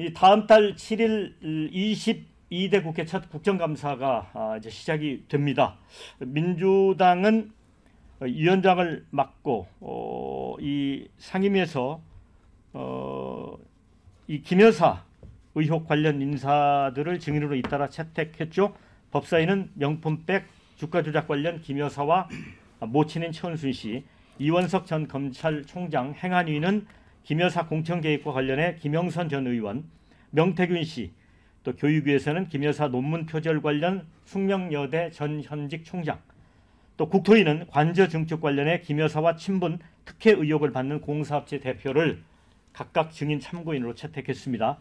이 다음 달 7일 22대 국회 첫 국정감사가 이제 시작이 됩니다. 민주당은 위원장을 맡고 이 상임위에서 이 김여사 의혹 관련 인사들을 증인으로 잇따라 채택했죠. 법사위는 명품백 주가 조작 관련 김여사와 모친인 최은순 씨, 이원석 전 검찰총장 행안위는 김여사 공천 개입과 관련해 김영선 전 의원, 명태균 씨, 또 교육위에서는 김여사 논문 표절 관련 숙명여대 전 현직 총장, 또 국토위는 관저 증축 관련해 김여사와 친분 특혜 의혹을 받는 공사업체 대표를 각각 증인 참고인으로 채택했습니다.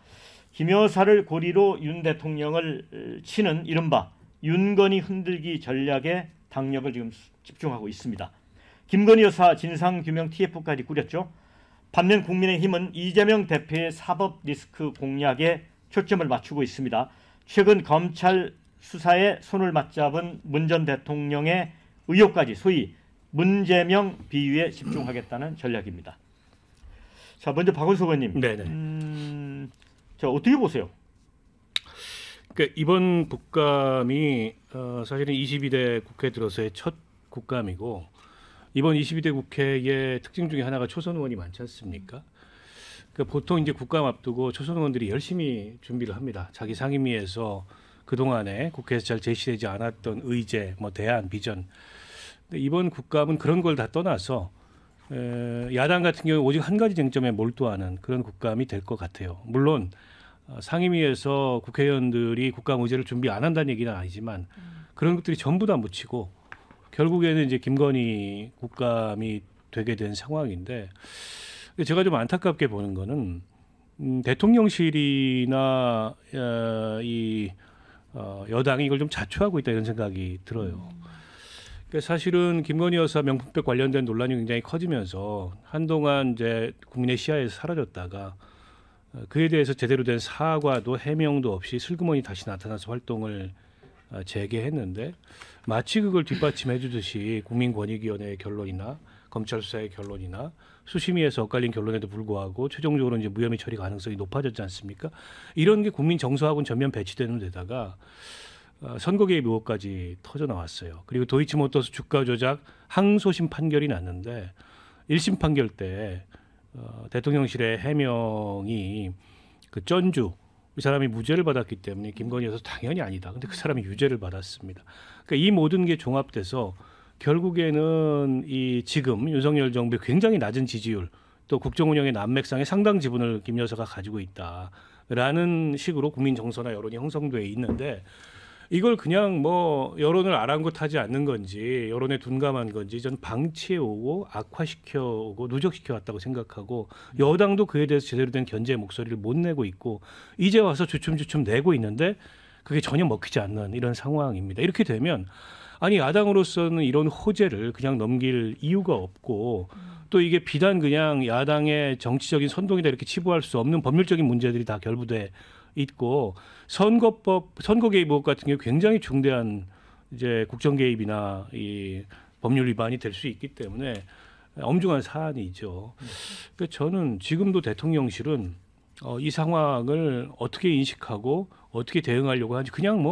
김여사를 고리로 윤 대통령을 치는 이른바 윤건희 흔들기 전략에 당력을 지금 집중하고 있습니다. 김건희 여사 진상규명 TF까지 꾸렸죠. 반면 국민의힘은 이재명 대표의 사법 리스크 공략에 초점을 맞추고 있습니다. 최근 검찰 수사에 손을 맞잡은 문 전 대통령의 의혹까지 소위 문재명 비위에 집중하겠다는 전략입니다. 자, 먼저 박원석 의원님. 네네. 자, 어떻게 보세요? 그러니까 이번 국감이 사실은 22대 국회 들어서의 첫 국감이고, 이번 22대 국회의 특징 중에 하나가 초선 의원이 많지 않습니까? 그러니까 보통 이제 국감 앞두고 초선 의원들이 열심히 준비를 합니다. 자기 상임위에서 그동안에 국회에서 잘 제시되지 않았던 의제, 대안, 비전. 근데 이번 국감은 그런 걸 다 떠나서 야당 같은 경우 오직 한 가지 쟁점에 몰두하는 그런 국감이 될 것 같아요. 물론 상임위에서 국회의원들이 국감 의제를 준비 안 한다는 얘기는 아니지만 그런 것들이 전부 다 묻히고 결국에는 이제 김건희 국감이 되게 된 상황인데, 제가 좀 안타깝게 보는 거는 대통령실이나 여당이 이걸 좀 자초하고 있다 이런 생각이 들어요. 그러니까 사실은 김건희 여사 명품백 관련된 논란이 굉장히 커지면서 한동안 이제 국민의 시야에서 사라졌다가 그에 대해서 제대로 된 사과도 해명도 없이 슬그머니 다시 나타나서 활동을 재개했는데, 마치 그걸 뒷받침해 주듯이 국민권익위원회의 결론이나 검찰 수사의 결론이나 수심위에서 엇갈린 결론에도 불구하고 최종적으로 이제 무혐의 처리 가능성이 높아졌지 않습니까? 이런 게 국민 정서하고는 전면 배치되는 데다가 선거 개입 의혹까지 터져 나왔어요. 그리고 도이치모터스 주가 조작 항소심 판결이 났는데 1심 판결 때 대통령실의 해명이 그 전주 이 사람이 무죄를 받았기 때문에 김건희 여사 당연히 아니다. 근데 그 사람이 유죄를 받았습니다. 그러니까 이 모든 게 종합돼서 결국에는 이 지금 윤석열 정부의 굉장히 낮은 지지율, 또 국정 운영의 난맥상의 상당 지분을 김 여사가 가지고 있다라는 식으로 국민 정서나 여론이 형성돼 있는데, 이걸 그냥 여론을 아랑곳하지 않는 건지 여론에 둔감한 건지 전 방치해 오고 악화시켜 오고 누적시켜 왔다고 생각하고, 여당도 그에 대해서 제대로 된 견제의 목소리를 못 내고 있고 이제 와서 주춤주춤 내고 있는데 그게 전혀 먹히지 않는 이런 상황입니다. 이렇게 되면 아니 야당으로서는 이런 호재를 그냥 넘길 이유가 없고, 또 이게 비단 그냥 야당의 정치적인 선동이다 이렇게 치부할 수 없는 법률적인 문제들이 다 결부돼 있고, 선거 개입 의혹 같은 경우 굉장히 중대한 이제 국정 개입이나 이 법률 위반이 될 수 있기 때문에 엄중한 사안이죠. 그러니까 저는 지금도 대통령실은 이 상황을 어떻게 인식하고 어떻게 대응하려고 하는지 그냥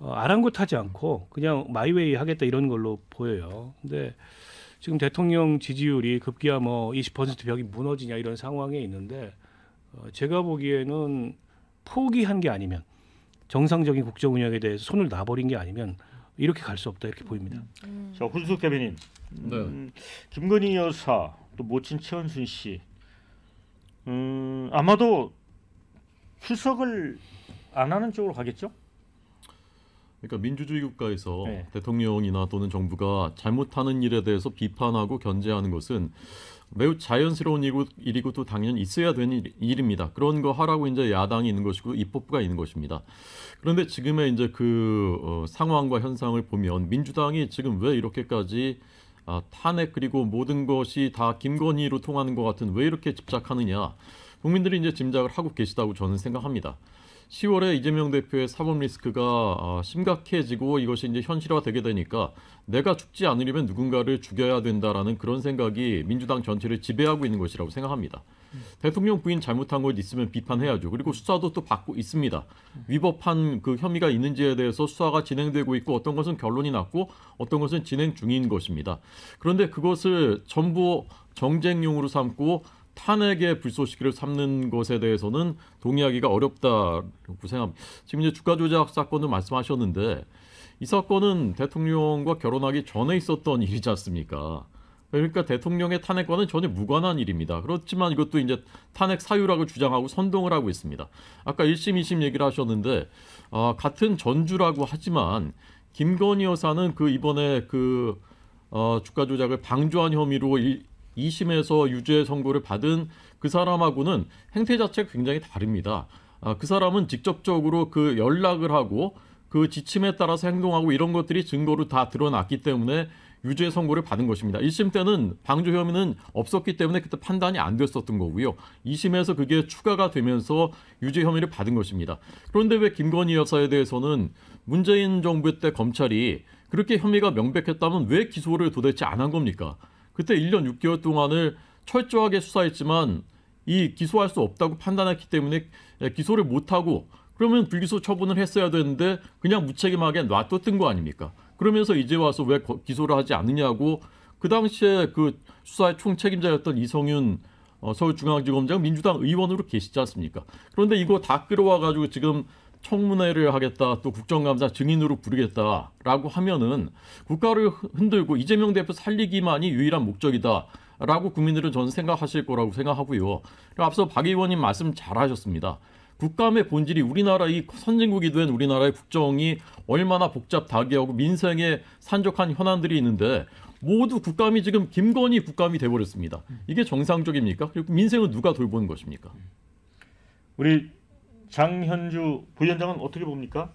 아랑곳하지 않고 그냥 마이웨이 하겠다 이런 걸로 보여요. 근데 지금 대통령 지지율이 급기야 20% 벽이 무너지냐 이런 상황에 있는데, 제가 보기에는 포기한 게 아니면, 정상적인 국정 운영에 대해서 손을 놔버린 게 아니면 이렇게 갈 수 없다 이렇게 보입니다. 자, 훈숙 대변인. 김건희 여사 또 모친 최은순 씨 아마도 출석을 안 하는 쪽으로 가겠죠? 그러니까 민주주의 국가에서 대통령이나 또는 정부가 잘못하는 일에 대해서 비판하고 견제하는 것은 매우 자연스러운 일이고 또 당연히 있어야 되는 일입니다. 그런 거 하라고 이제 야당이 있는 것이고 입법부가 있는 것입니다. 그런데 지금의 이제 그 상황과 현상을 보면 민주당이 지금 왜 이렇게까지 탄핵 그리고 모든 것이 다 김건희로 통하는 것 같은 왜 이렇게 집착하느냐, 국민들이 이제 짐작을 하고 계시다고 저는 생각합니다. 10월에 이재명 대표의 사법 리스크가 심각해지고 이것이 이제 현실화되게 되니까 내가 죽지 않으려면 누군가를 죽여야 된다라는 그런 생각이 민주당 전체를 지배하고 있는 것이라고 생각합니다. 대통령 부인 잘못한 것 있으면 비판해야죠. 그리고 수사도 또 받고 있습니다. 위법한 그 혐의가 있는지에 대해서 수사가 진행되고 있고 어떤 것은 결론이 났고 어떤 것은 진행 중인 것입니다. 그런데 그것을 전부 정쟁용으로 삼고 탄핵의 불쏘시개를 삼는 것에 대해서는 동의하기가 어렵다고 생각합니다. 지금 이제 주가 조작 사건을 말씀하셨는데 이 사건은 대통령과 결혼하기 전에 있었던 일이지 않습니까? 그러니까 대통령의 탄핵과는 전혀 무관한 일입니다. 그렇지만 이것도 이제 탄핵 사유라고 주장하고 선동을 하고 있습니다. 아까 1심, 2심 얘기를 하셨는데 같은 전주라고 하지만 김건희 여사는 그 이번에 그 주가 조작을 방조한 혐의로 2심에서 유죄 선고를 받은 그 사람하고는 행태 자체가 굉장히 다릅니다. 그 사람은 직접적으로 그 연락을 하고 그 지침에 따라서 행동하고 이런 것들이 증거로 다 드러났기 때문에 유죄 선고를 받은 것입니다. 1심 때는 방조 혐의는 없었기 때문에 그때 판단이 안 됐었던 거고요. 2심에서 그게 추가가 되면서 유죄 혐의를 받은 것입니다. 그런데 왜 김건희 여사에 대해서는 문재인 정부 때 검찰이 그렇게 혐의가 명백했다면 왜 기소를 도대체 안 한 겁니까? 그때 1년 6개월 동안을 철저하게 수사했지만 이 기소할 수 없다고 판단했기 때문에 기소를 못하고 그러면 불기소 처분을 했어야 되는데 그냥 무책임하게 놔뒀던 거 아닙니까? 그러면서 이제 와서 왜 기소를 하지 않느냐고 그 당시에 그 수사의 총책임자였던 이성윤 서울중앙지검장 민주당 의원으로 계시지 않습니까? 그런데 이거 다 끌어와가지고 지금 청문회를 하겠다 또 국정감사 증인으로 부르겠다라고 하면은 국가를 흔들고 이재명 대표 살리기만이 유일한 목적이다라고 국민들은 저는 생각하실 거라고 생각하고요. 앞서 박 의원님 말씀 잘하셨습니다. 국감의 본질이 우리나라 이 선진국이 된 우리나라의 국정이 얼마나 복잡다기하고 민생에 산적한 현안들이 있는데 모두 국감이 지금 김건희 국감이 돼버렸습니다. 이게 정상적입니까? 그리고 민생은 누가 돌보는 것입니까? 우리 장현주 부위원장은 어떻게 봅니까?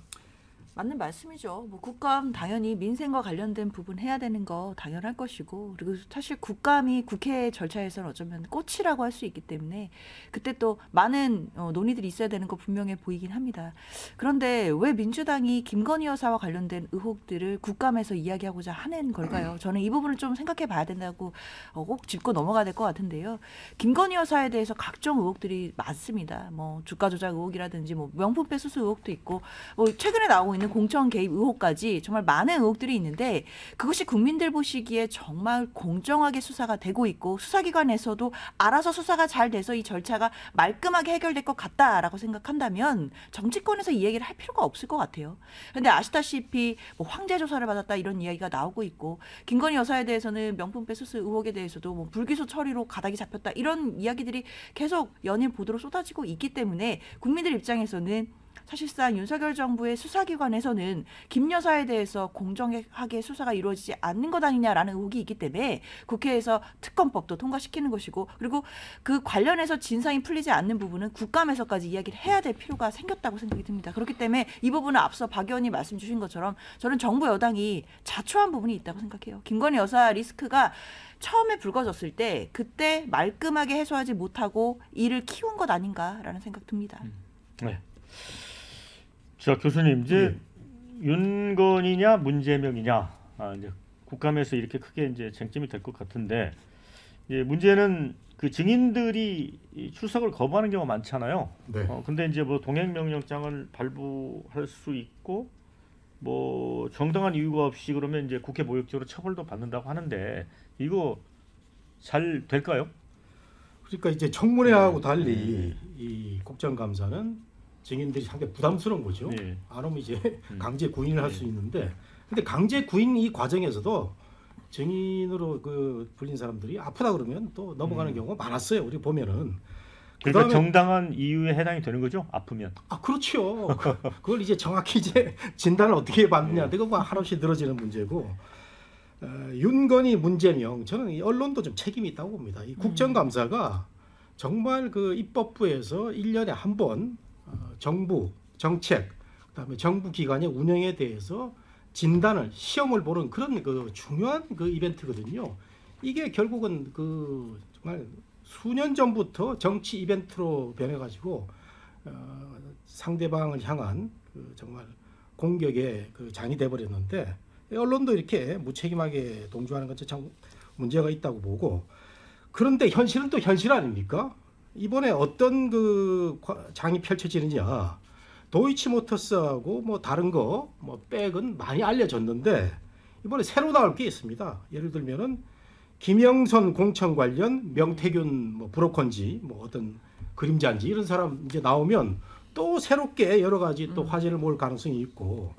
맞는 말씀이죠. 뭐 국감 당연히 민생과 관련된 부분 해야 되는 거 당연할 것이고 그리고 사실 국감이 국회 절차에서는 어쩌면 꽃이라고 할 수 있기 때문에 그때 또 많은 논의들이 있어야 되는 거 분명해 보이긴 합니다. 그런데 왜 민주당이 김건희 여사와 관련된 의혹들을 국감에서 이야기하고자 하는 걸까요? 저는 이 부분을 좀 생각해 봐야 된다고 꼭 짚고 넘어가야 될 것 같은데요. 김건희 여사에 대해서 각종 의혹들이 많습니다. 뭐 주가 조작 의혹이라든지 뭐 명품백 수수 의혹도 있고 뭐 최근에 나오고 있는 공천 개입 의혹까지 정말 많은 의혹들이 있는데 그것이 국민들 보시기에 정말 공정하게 수사가 되고 있고 수사기관에서도 알아서 수사가 잘 돼서 이 절차가 말끔하게 해결될 것 같다라고 생각한다면 정치권에서 이 얘기를 할 필요가 없을 것 같아요. 그런데 아시다시피 뭐 황제 조사를 받았다 이런 이야기가 나오고 있고 김건희 여사에 대해서는 명품백 수수 의혹에 대해서도 뭐 불기소 처리로 가닥이 잡혔다 이런 이야기들이 계속 연일 보도로 쏟아지고 있기 때문에 국민들 입장에서는 사실상 윤석열 정부의 수사기관에서는 김 여사에 대해서 공정하게 수사가 이루어지지 않는 것 아니냐라는 의혹이 있기 때문에 국회에서 특검법도 통과시키는 것이고 그리고 그 관련해서 진상이 풀리지 않는 부분은 국감에서까지 이야기를 해야 될 필요가 생겼다고 생각이 듭니다. 그렇기 때문에 이 부분은 앞서 박 의원이 말씀 주신 것처럼 저는 정부 여당이 자초한 부분이 있다고 생각해요. 김건희 여사 리스크가 처음에 불거졌을 때 그때 말끔하게 해소하지 못하고 이를 키운 것 아닌가라는 생각 듭니다. 네. 자 교수님 이제 윤건이냐 문재명이냐 이제 국감에서 이렇게 크게 이제 쟁점이 될 것 같은데 문제는 그 증인들이 출석을 거부하는 경우가 많잖아요. 네. 근데 이제 뭐 동행명령장을 발부할 수 있고 뭐 정당한 이유가 없이 그러면 이제 국회 모욕죄로 처벌도 받는다고 하는데 이거 잘 될까요? 그러니까 이제 청문회하고 달리 이 국정감사는 증인들이 상당히 부담스러운 거죠. 네. 안 오면 이제 강제 구인을 할 수 있는데, 근데 강제 구인 이 과정에서도 증인으로 그 불린 사람들이 아프다 그러면 또 넘어가는 경우가 많았어요. 우리 보면은. 그러니까 정당한 이유에 해당이 되는 거죠? 아프면. 아 그렇죠. 그걸 이제 정확히 이제 진단을 어떻게 받느냐, 그거 뭐 한없이 늘어지는 문제고. 윤건희, 문재명, 저는 이 언론도 좀 책임이 있다고 봅니다. 이 국정감사가 정말 그 입법부에서 1년에 한 번 정부 정책, 그다음에 정부 기관의 운영에 대해서 진단을 시험을 보는 그런 그 중요한 그 이벤트거든요. 이게 결국은 그 정말 수년 전부터 정치 이벤트로 변해가지고 상대방을 향한 그 정말 공격의 그 장이 돼버렸는데 언론도 이렇게 무책임하게 동조하는 건 참 문제가 있다고 보고, 그런데 현실은 또 현실 아닙니까? 이번에 어떤 그 장이 펼쳐지느냐. 도이치모터스하고 뭐 다른 거 뭐 백은 많이 알려졌는데 이번에 새로 나올 게 있습니다. 예를 들면은 김영선 공천 관련 명태균 뭐 브로커인지 뭐 어떤 그림자인지 이런 사람 이제 나오면 또 새롭게 여러 가지 또 화제를 모을 가능성이 있고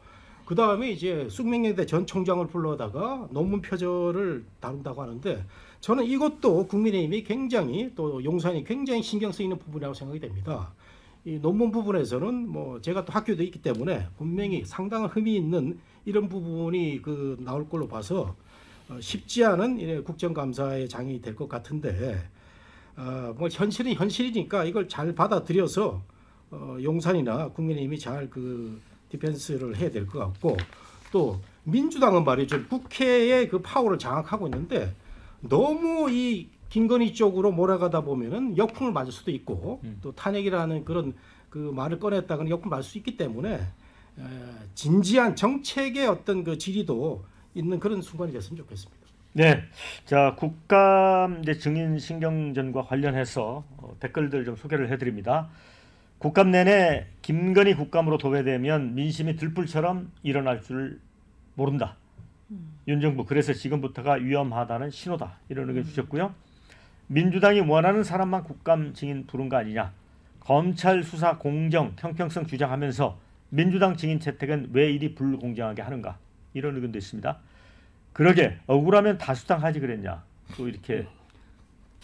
그 다음에 이제 쑥맹여대 전 총장을 불러다가 논문 표절을 다룬다고 하는데 저는 이것도 국민의힘이 굉장히 또 용산이 굉장히 신경 쓰이는 부분이라고 생각이 됩니다. 이 논문 부분에서는 뭐 제가 또 학교도 있기 때문에 분명히 상당한 흠이 있는 이런 부분이 그 나올 걸로 봐서 쉽지 않은 국정감사의 장이 될 것 같은데 뭐 현실은 현실이니까 이걸 잘 받아들여서 용산이나 국민의힘이 잘 그 디펜스를 해야 될 것 같고 또 민주당은 말이죠 국회의 그 파워를 장악하고 있는데 너무 이 김건희 쪽으로 몰아가다 보면은 역풍을 맞을 수도 있고 또 탄핵이라는 그런 그 말을 꺼냈다가는 역풍을 맞을 수 있기 때문에 진지한 정책의 어떤 그 질의도 있는 그런 순간이 됐으면 좋겠습니다. 네, 자 국감 이제 증인 신경전과 관련해서 댓글들 좀 소개를 해드립니다. 국감 내내 김건희 국감으로 도배되면 민심이 들불처럼 일어날 줄 모른다. 윤 정부 그래서 지금부터가 위험하다는 신호다. 이런 의견 주셨고요. 민주당이 원하는 사람만 국감 증인 부른 거 아니냐. 검찰 수사 공정, 형평성 주장하면서 민주당 증인 채택은 왜 이리 불공정하게 하는가. 이런 의견도 있습니다. 그러게 억울하면 다수당하지 그랬냐. 또 이렇게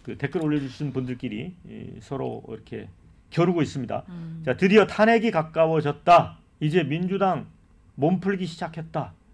그 댓글 올려주신 분들끼리 서로 이렇게 겨루고 있습니다. 자, 드디어 탄핵이 가까워졌다. 이제 민주당 몸풀기 시작했다.